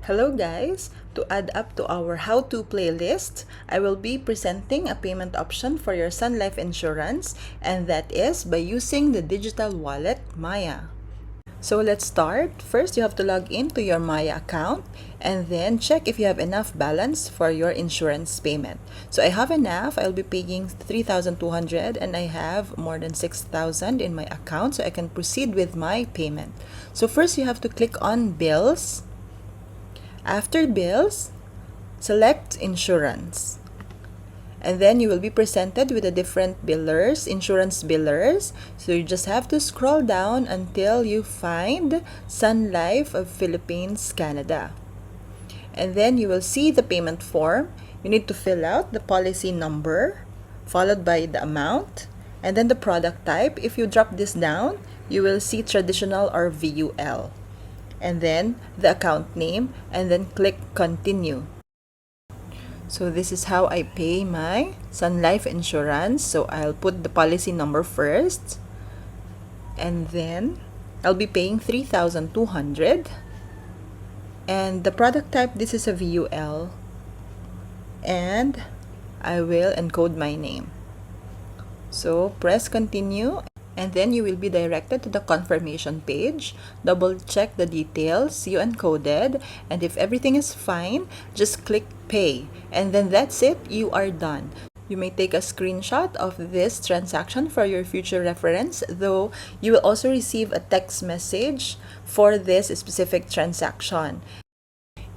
Hello guys! To add up to our how-to playlist, I will be presenting a payment option for your Sun Life insurance, and that is by using the digital wallet Maya. So let's start. First, you have to log into your Maya account and then check if you have enough balance for your insurance payment. So I have enough. I'll be paying 3,200 and I have more than 6,000 in my account, so I can proceed with my payment. So first, you have to click on Bills. After Bills, select Insurance. And then you will be presented with the different billers, insurance billers. So you just have to scroll down until you find Sun Life of Philippines, Canada. And then you will see the payment form. You need to fill out the policy number, followed by the amount, and then the product type. If you drop this down, you will see traditional or VUL. And then the account name, and then click continue. So this is how I pay my Sun Life insurance. So I'll put the policy number first, and then I'll be paying 3,200. And the product type, this is a VUL, and I will encode my name. So press continue. And then you will be directed to the confirmation page. Double check the details you encoded, and if everything is fine, just click pay. And then that's it, you are done. You may take a screenshot of this transaction for your future reference, though you will also receive a text message for this specific transaction.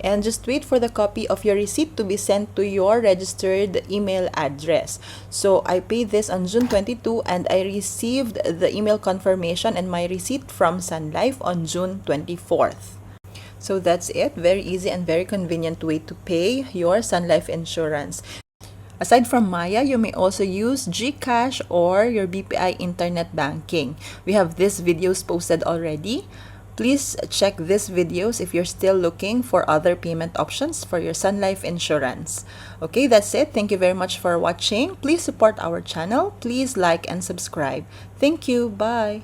And just wait for the copy of your receipt to be sent to your registered email address. So I paid this on June 22 and I received the email confirmation and my receipt from Sun Life on June 24th. So that's it. Very easy and very convenient way to pay your Sun Life insurance. Aside from Maya, you may also use Gcash or your BPI internet banking. We have these videos posted already. Please check these videos if you're still looking for other payment options for your Sun Life insurance. Okay, that's it. Thank you very much for watching. Please support our channel. Please like and subscribe. Thank you. Bye.